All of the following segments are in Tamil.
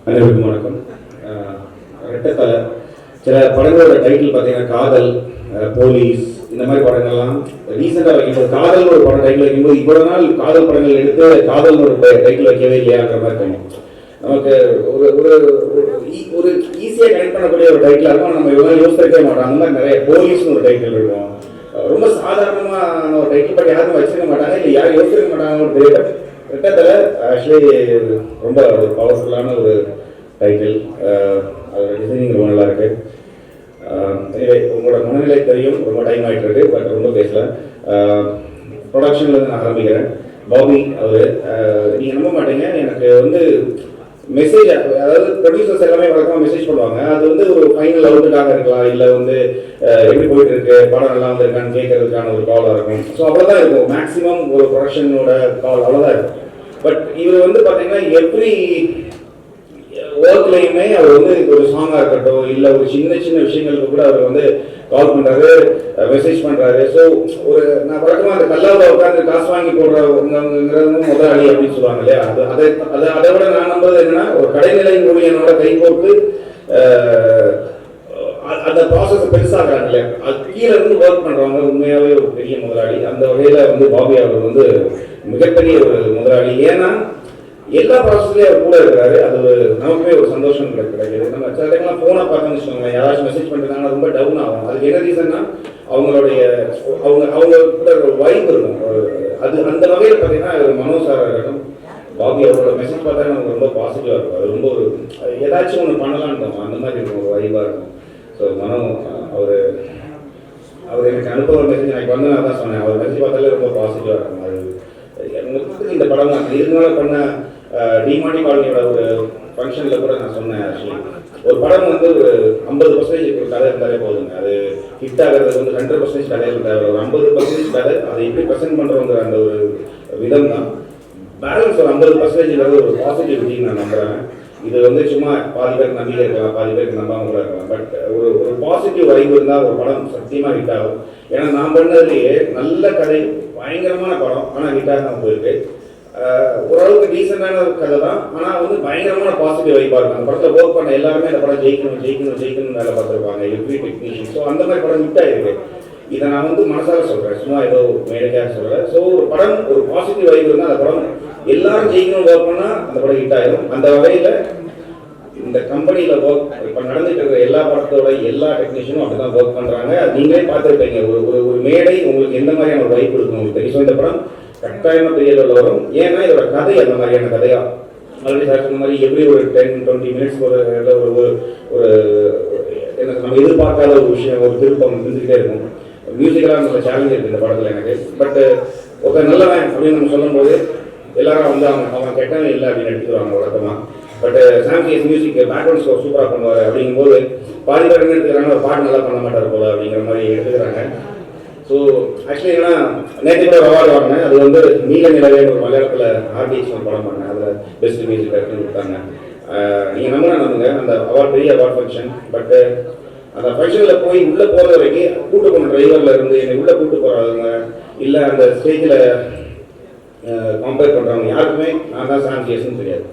அனைவருக்கும் வணக்கம். ரெட்டத்தலை சில படங்களோட டைட்டில் பார்த்தீங்கன்னா காதல், போலீஸ், இந்த மாதிரி படங்கள்லாம் ரீசெண்டாக வைக்கும்போது காதல் ஒரு படம் டைட்டில் வைக்கும்போது இவ்வளோ நாள் காதல் படங்கள் எடுத்து காதல் ஒரு டைட்டில் வைக்கவே இல்லையாங்கிற மாதிரி தோணும். நமக்கு ஒரு ஒரு ஒரு ஈஸியாக கனெக்ட் பண்ணக்கூடிய ஒரு டைட்டில் இருக்கும். நம்ம இவ்வளோ யோசிக்கவே மாட்டோம். அந்த மாதிரி நிறைய போலீஸ்னு ஒரு டைட்டில் இருக்கும். ரொம்ப சாதாரணமான ஒரு டைட்டில் பட் யாரும் வச்சுக்க மாட்டாங்க, இல்லை யாரும் யோசிக்க மாட்டாங்கன்னு தெரியல. ரெட்டத்தலை ஆக்சுவலி ரொம்ப ஒரு பவர்ஃபுல்லான ஒரு டைட்டில். அதோட டிசைனிங் ரொம்ப நல்லா இருக்கு. உங்களோட மனநிலை தெரியும், ரொம்ப டைம் ஆகிட்டு இருக்கு, பட் ரொம்ப பேசல. ப்ரொடக்ஷன்லேருந்து நான் ஆரம்பிக்கிறேன். பாபி அவர் நீங்கள் நம்ப மாட்டீங்க, எனக்கு வந்து மெசேஜ், அதாவது ப்ரொடியூசர்ஸ் எல்லாமே வழக்கமாக மெசேஜ் பண்ணுவாங்க. அது வந்து ஒரு ஃபைனல் அவுட்டுக்காக இருக்கலாம், இல்லை வந்து எப்படி போயிட்டு இருக்கு, படம் நல்லா வந்திருக்கான்னு கேட்கறதுக்கான ஒரு காலாக இருக்கும். ஸோ அவ்வளோதான் இருக்கும் மேக்ஸிமம் ஒரு ப்ரொடக்ஷனோட கால், அவ்வளோதான் இருக்கும். பட் இவர் வந்து பார்த்தீங்கன்னா எவ்ரி ஒர்க்லையுமே அவர் வந்து ஒரு சாங்காக இருக்கட்டும், இல்லை ஒரு சின்ன சின்ன விஷயங்களுக்கு கூட அவர் வந்து கால் பண்ணுறாரு, மெசேஜ் பண்ணுறாரு. ஸோ ஒரு நான் வழக்கமாக அந்த கல்லாவில் உட்காந்து காசு வாங்கி போடுறவங்கிறது முதலாளி அப்படின்னு சொல்லுவாங்க இல்லையா, அதை விட நான் நம்புறது என்னன்னா, ஒரு கடைநிலை ஊழியனோட கை கோர்த்து அந்த ப்ராசஸ் பெருசாகிறாங்க இல்லையா, அது கீழே இருந்து ஒர்க் பண்ணுறவங்க உண்மையாகவே ஒரு பெரிய முதலாளி. அந்த வகையில் வந்து பாபி அவர் வந்து மிகப்பெரிய ஒரு முதலாளி. ஏன்னா எல்லா ப்ராசஸ்லேயும் அவர் கூட இருக்கிறாரு. அது நமக்குமே ஒரு சந்தோஷம் கிடைக்குது. நம்ம சில டைம்லாம் ஃபோனை பார்த்தோம்னு வச்சுக்கோங்க, யாராச்சும் மெசேஜ் பண்ணிருந்தாங்கன்னா ரொம்ப டவுன் ஆகும். அதுக்கு என்ன ரீசன்னா அவங்களுடைய அவங்க கூட ஒரு வைப் இருக்கும். அது அந்த வகையில் பார்த்தீங்கன்னா மனோசாராக இருக்கட்டும், பாபி அவரோட மெசேஜ் பார்த்தா நமக்கு ரொம்ப பாசிட்டிவாக இருக்கும். அது ரொம்ப ஒரு ஏதாச்சும் ஒன்று பண்ணலான்னு தோணும், அந்த மாதிரி இருக்கும், ஒரு வைப்பாக இருக்கும். ஸோ அவர் எனக்கு அனுப்புகிற மெசேஜ் எனக்கு வந்து நான் தான் சொன்னேன், அவர் மெசேஜ் பார்த்தாலே ரொம்ப பாசிட்டிவாக இருக்கும். அது இந்த படம் தான் இதுக்கு பண்ண டிமாண்டி காலனியோட ஒரு ஃபங்க்ஷனில் கூட நான் சொன்னேன். ஆக்சுவலி ஒரு படம் வந்து ஒரு 50% ஒரு கதை இருந்தாலே போதுங்க, அது ஹிட் ஆகிறது வந்து 100% கதை இருந்தால் ஒரு 50% கதை அதை எப்படி ப்ரெசென்ட் பண்ணுறோங்கிற அந்த ஒரு விதம் தான். பேலன்ஸ் ஒரு 50% ஒரு பாசிட்டிவிட்டி நான் நம்புகிறேன். இது வந்து சும்மா பாதி பேருக்கு நம்பிக்கை இருக்கலாம், பாதி பேருக்கு நம்பாமல் கூட இருக்கலாம். பட் ஒரு பாசிட்டிவ் வைப் இருந்தால் ஒரு படம் சத்தியமாக ஹிட் ஆகும். ஏன்னா நான் பண்ணதுலேயே நல்ல கதை, பயங்கரமான படம், ஆனால் ஹிட் ஆகாமல் போயிருக்கு. ஓரளவுக்கு டீசெண்டான கதை தான், ஆனால் வந்து பயங்கரமான பாசிட்டிவ் வைப்பாக இருக்கும். அந்த படத்தில் ஒர்க் பண்ண எல்லாருமே அந்த படம் ஜெயிக்கணும் வேலை பார்த்துருப்பாங்க, எவ்ரி டெக்னீஷியன். ஸோ அந்த மாதிரி படம் ஹிட் ஆகிருக்கு. இதை நான் வந்து மனசாக சொல்கிறேன், சும்மா ஏதோ மேடைக்காக சொல்கிறேன். ஸோ ஒரு படம் ஒரு பாசிட்டிவ் வைப் இருந்தால் அந்த படம் எல்லாரும் ஜெயிக்கணும் ஒர்க் பண்ணால் அந்த படம் ஹிட் ஆகிடும். அந்த வகையில் இந்த கம்பெனியில் ஒர்க் இப்போ நடந்துட்டு இருக்கிற எல்லா படத்தோட எல்லா டெக்னீஷியனும் அப்படி தான் ஒர்க் பண்ணுறாங்க. அது நீங்களே பார்த்துருப்பீங்க, ஒரு மேடை உங்களுக்கு எந்த மாதிரியான ஒரு வைப் இருக்கும் உங்களுக்கு தெரியும். ஸோ இந்த படம் கட்டாயமாக பெரிய லெவலில் வரும். ஏன்னா இதோட கதை அந்த மாதிரியான கதையா, ஆல்ரெடி சார் சொன்ன மாதிரி எப்படி ஒரு 10-20 மினிட்ஸ் ஒரு என்ன நம்ம எதிர்பார்க்காத ஒரு விஷயம், ஒரு திருப்பம் இருந்துக்கிட்டே இருக்கும். மியூசிக்கலாக நம்ம சேலஞ்ச் இருக்குது இந்த படத்தில் எனக்கு. பட் ஒருத்தர் நல்லவன் அப்படின்னு நம்ம சொல்லும்போது எல்லாரும் வந்து அவன் கெட்டவன் இல்லை அப்படின்னு எடுத்துக்கிறாங்க வழக்கமாக. பட் சாம்சிஎஸ் மியூசிக் பேக்ரவுண்ட் ஸ்கோர் சூப்பராக பண்ணுவார் அப்படிங்கும்போது பாதி பேர் என்ன எடுத்துக்கிறாங்க, ஒரு பாட்டு நல்லா பண்ண மாட்டார் போல அப்படிங்கிற மாதிரி எடுத்துக்கிறாங்க. ஸோ ஆக்சுவலி ஏன்னா நேற்று கூட ஒரு அவார்டு வாங்கினேன். அது வந்து நீல நிலவே ஒரு மலையாளத்தில் ஆர்டிஎக்ஸ் ஒரு படம் பண்ணேன், அதில் பெஸ்ட் மியூசிக் டைரக்டர் கொடுத்தாங்க. நீங்கள் நம்புங்க, அந்த அவார்டு பெரிய அவார்ட் ஃபங்க்ஷன். பட் அந்த ஃபங்க்ஷனில் போய் உள்ளே போகிற வரைக்கும் கூட்டு போன டிரைவரில் இருந்து என்னை உள்ளே கூட்டு போகிறவங்க, இல்லை அந்த ஸ்டேஜில் கம்பேர் பண்ணுறவங்க யாருக்குமே நான் தான் சாம்சிஎஸ்ன்னு தெரியாது.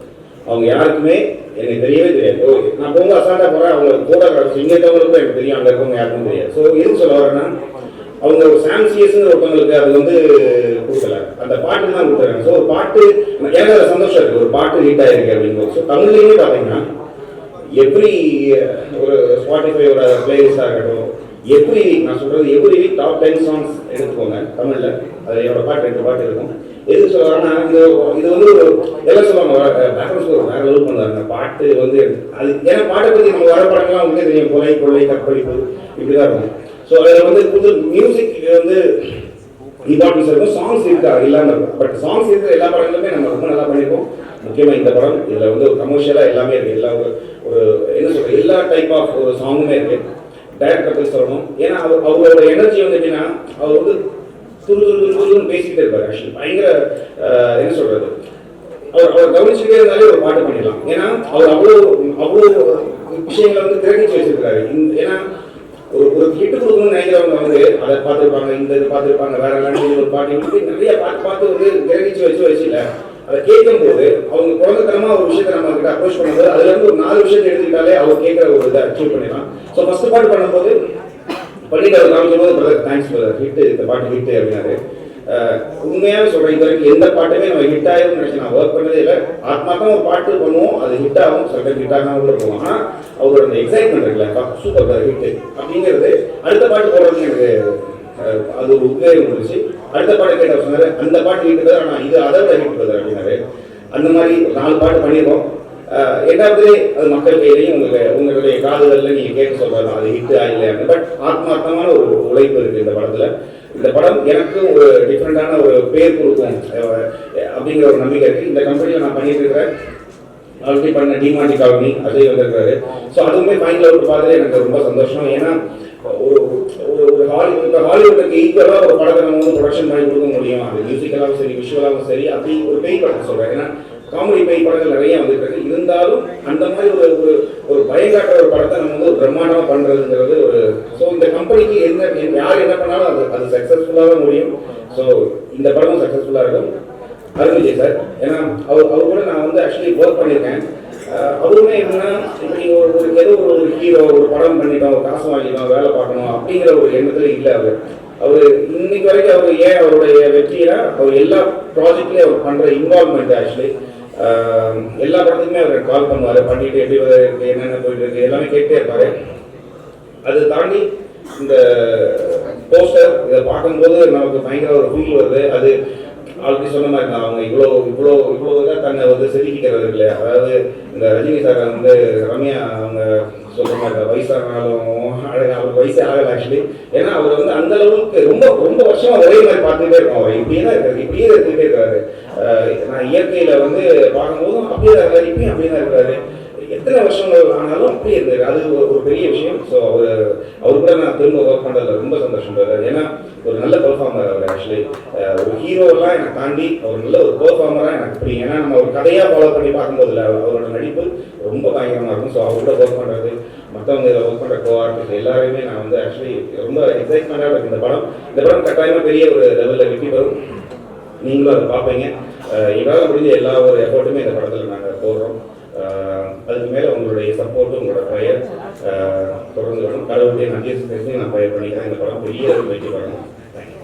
அவங்க யாருக்குமே எனக்கு தெரியவே தெரியாது. நான் போகும்போது அசால்ட்டாக போகிறேன், அவங்க ஃபோட்டோகிராஃபர்ஸ் இங்கே இருக்கவங்களுக்கும் எனக்கு தெரியும், அங்கே இருக்கவங்க யாருக்கும் தெரியாது. ஸோ எதுக்கு சொல்ல வரேன்னா, அவங்க ஒரு சாம்சிஎஸ்ன்னு ஒருத்தவங்களுக்கு அது வந்து கொடுக்கல, அந்த பாட்டு தான் கொடுத்துறாங்க. ஸோ ஒரு பாட்டு எனக்கு அது சந்தோஷம் இருக்குது, ஒரு பாட்டு ஹிட் ஆகிருக்கு அப்படிங்கும்போது. ஸோ தமிழ்லேயுமே பார்த்தீங்கன்னா எவ்ரி ஒரு ஸ்பாட்டிஃபையோட பிளேலிஸ்டாக இருக்கட்டும், எவ்ரி வீக் நான் சொல்கிறது எவ்ரி வீக் டாப் 10 சாங்ஸ் எடுத்துக்கோங்க தமிழில், அது என்னோட பாட்டு 2 பாட்டு இருக்கும். எதுக்கு சொல்ல வரேன்னா, இது வந்து ஒரு எல்லாம் சொல்லுவாங்க பேக்ரவுண்ட் ஸ்கோர் வேறு லெவல் பண்ணுவாங்க. பாட்டு வந்து அது ஏன்னா பாட்டை பற்றி நம்ம வர படங்கள்லாம் உங்களுக்கே தெரியும், கொள்ளை கற்பழிப்பு இப்படி தான் இருக்கும். ஸோ அதில் வந்து புது மியூசிக் வந்து இம்பார்ட்டன்ஸ் இருக்கும், சாங்ஸ் இருக்கா இல்லாமல் இருக்கும். பட் சாங்ஸ் இருக்கிற எல்லா படங்களுமே நம்ம ரொம்ப நல்லா பண்ணியிருக்கோம். முக்கியமாக இந்த படம் இதில் வந்து ஒரு கமர்ஷியலாக எல்லாமே இருக்குது. எல்லா ஒரு என்ன சொல்கிறது, எல்லா டைப் ஆஃப் ஒரு சாங்குமே இருக்குது. டைரக்டர் போய் சொல்லணும், ஏன்னா அவரோட எனர்ஜி வந்து எப்படின்னா, அவர் வந்து துருன்னு பேசிக்கிட்டே இருப்பார். ஆக்சுவலி பயங்கர என்ன சொல்கிறது, அவர் கவனிச்சுட்டே இருந்தாலே ஒரு பாட்டு பண்ணிடலாம். ஏன்னா அவர் அவ்வளோ விஷயங்களை வந்து கிரகிச்சு வச்சிருக்காரு. ஏன்னா ஒரு ஹிட் கொடுக்கணும்னு நினைக்கிறவங்க வந்து அதை பார்த்துருப்பாங்க, இந்த இது பார்த்துருப்பாங்க, வேற லாங்குவேஜ் ஒரு பாட்டு இப்படி நிறைய பார்த்து வந்து கிரகிச்சு வச்சு இல்லை அதை கேட்கும்போது அவங்க குழந்தைத்தனமா ஒரு விஷயத்தை நம்ம கிட்ட அப்ரோச் பண்ணும்போது அதுல இருந்து ஒரு 4 விஷயத்தை எடுத்துக்கிட்டாலே அவர் கேட்கிற ஒரு இதை அச்சீவ் பண்ணிடலாம். ஸோ ஃபர்ஸ்ட் பாட்டு பண்ணும்போது பண்ணிட்டு அவர் காமிக்கும்போது பிரதர் தேங்க்ஸ் பிரதர் ஹிட், இந்த பாட்டு ஹிட் அப்படின்னாரு. உண்மையாவே சொல்றேன், இது வரைக்கும் எந்த பாட்டுமே நம்ம ஹிட் ஆயிரும் நினைச்சு நான் ஒர்க் பண்ணதே இல்லை. ஆத்மாத்தான் ஒரு பாட்டு பண்ணுவோம், அது ஹிட் ஆகும், சில பேர் ஹிட் ஆகாம கூட போவோம். ஆனால் அவரோட அந்த எக்ஸைட்மெண்ட் இருக்குல்ல, சூப்பர் ஹிட் அப்படிங்கிறது அடுத்த பாட்டு போடுறதுக்கு எனக்கு அது ஒரு உத்வேகம் இருந்துச்சு. அடுத்த பாட்டு கேட்ட சொன்னாரு அந்த பாட்டு ஹிட் தான், ஆனால் இது அதை விட ஹிட் பிரதர் அப்படின்னாரு. அந்த மாதிரி 4 பாட்டு பண்ணியிருக்கோம். எட்டாவது அது மக்கள் கையிலையும் உங்களுடைய காதுகளில் நீங்கள் கேட்க சொல்றது அது ஹிட் ஆகலையாங்க. பட் ஆத்மார்த்தமான ஒரு உழைப்பு இருக்கு இந்த படத்துல. இந்த படம் எனக்கு ஒரு டிஃப்ரெண்டான ஒரு பேர் கொடுக்கும் அப்படிங்கிற ஒரு நம்பிக்கை இருக்கு. இந்த கம்பெனியில் நான் பண்ணிட்டு இருக்கிறேன். ஆல்ரெடி பண்ண டிமாண்டி காலனி அஜய் வந்திருக்காரு. ஸோ அதுவுமே ஃபைனல் அவுட் பார்த்து எனக்கு ரொம்ப சந்தோஷம். ஏன்னா ஒரு ஒரு ஹாலிவுட்டுக்கு ஈக்குவலாக ஒரு படத்தை நம்ம வந்து ப்ரொடக்ஷன் பண்ணி கொடுக்க முடியும். அது மியூசிக்கலாகவும் சரி, விஷுவலாகவும் சரி, அப்படி ஒரு பேய் படத்தை சொல்கிறேன். ஏன்னா காமெடி பேய் படங்கள் நிறைய வந்துட்டு இருக்கு. இருந்தாலும் அந்த மாதிரி ஒரு பயங்காட்டுற ஒரு படத்தை நம்ம வந்து பிரம்மாண்டமாக பண்ணுறதுங்கிறது ஒரு. ஸோ இந்த கம்பெனிக்கு யார் என்ன பண்ணாலும் அது சக்ஸஸ்ஃபுல்லாக தான் முடியும். ஸோ இந்த படமும் சக்ஸஸ்ஃபுல்லாக இருக்கும். அருண் விஜய் சார், ஏன்னா அவர் கூட நான் வந்து ஆக்சுவலி ஒர்க் பண்ணியிருக்கேன். அவருமே என்னன்னா இப்போ நீங்கள் ஏதோ ஒரு ஹீரோ ஒரு படம் பண்ணிட்டோம், காசு வாங்கிட்டோம், வேலை பார்க்கணும் அப்படிங்கிற ஒரு எண்ணத்துல இல்லை. அவர் இன்னைக்கு வரைக்கும் அவர் அவருடைய வெற்றியில அவர் எல்லா ப்ராஜெக்ட்லயும் அவர் பண்ற இன்வால்வ்மெண்ட் ஆக்சுவலி எல்லா படத்துக்குமே அவர் கால் பண்ணுவாரு, பண்ணிட்டு எப்படி இருக்கு என்னென்ன போயிட்டு இருக்கு எல்லாமே கேட்டே இருப்பாரு. அதை தாண்டி இந்த போஸ்டர் இதை பார்க்கும்போது நமக்கு பயங்கர ஒரு ஃபீல் வருது. அது ஆல்ரெடி சொன்ன மாதிரி தான், அவங்க இவ்வளோ தான் தன்னை வந்து செதுக்கிக்கிறது இல்லையா. அதாவது இந்த ரஜினி சார் வந்து ரம்யா அவங்க சொல்ற மாதிரி வயசானாலும் அவர் வயசே ஆகலை ஆக்சுவலி. ஏன்னா அவர் வந்து அந்த அளவுக்கு ரொம்ப வருஷமா ஒரே மாதிரி பார்த்துட்டே இருக்கோம். அவர் இப்படியே தான் இருக்காரு, இப்படியே எடுத்துக்கிட்டே இருக்காரு. நான் இயற்கையில வந்து பார்க்கும்போதும் அப்படியே தான் இருக்காரு, இப்பயும் அப்படியே தான் இருக்காரு. எத்தனை வருஷங்கள் ஆனாலும் அப்படியே இருக்காரு. அது ஒரு பெரிய விஷயம். ஸோ அவர் கூட நான் திரும்ப ஒர்க் பண்ணுறதுல ரொம்ப சந்தோஷம் இருக்காரு. ஏன்னா ஒரு நல்ல பெர்ஃபார்மர் அவர் ஆக்சுவலி. ஒரு ஹீரோவெல்லாம் எனக்கு தாண்டி அவர் நல்ல ஒரு பெர்ஃபார்மராக எனக்கு பிடிக்கும். ஏன்னா நம்ம ஒரு கதையாக ஃபாலோ பண்ணி பார்க்கும்போது இல்லை, அவரோட நடிப்பு ரொம்ப பயங்கரமாக இருக்கும். ஸோ அவர் கூட ஒர்க் பண்ணுறது, மற்றவங்க இதில் ஒர்க் பண்ணுற கோ-ஆர்டிஸ்ட் எல்லாருமே நான் வந்து ஆக்சுவலி ரொம்ப எக்ஸைட்மெண்ட்டாக இருக்கும். இந்த படம் கட்டாயமாக பெரிய ஒரு லெவலில் வெற்றி பெறும். நீங்களும் அதை பார்ப்பீங்க. எங்களால் முடிஞ்ச எல்லா ஒரு எஃபர்ட்டுமே இந்த படத்தில் நாங்கள் போடுறோம். அதுக்கு மேலே உங்களுடைய சப்போர்ட்டும் உங்களோட ப்ரேயர் தொடர்ந்து வேணும். கடவுளுடைய நன்றி பேசி நான் ப்ரேயர் பண்ணிக்கிறேன். இந்த படம் பெரிய வெற்றி பெறணும். தேங்க்யூ.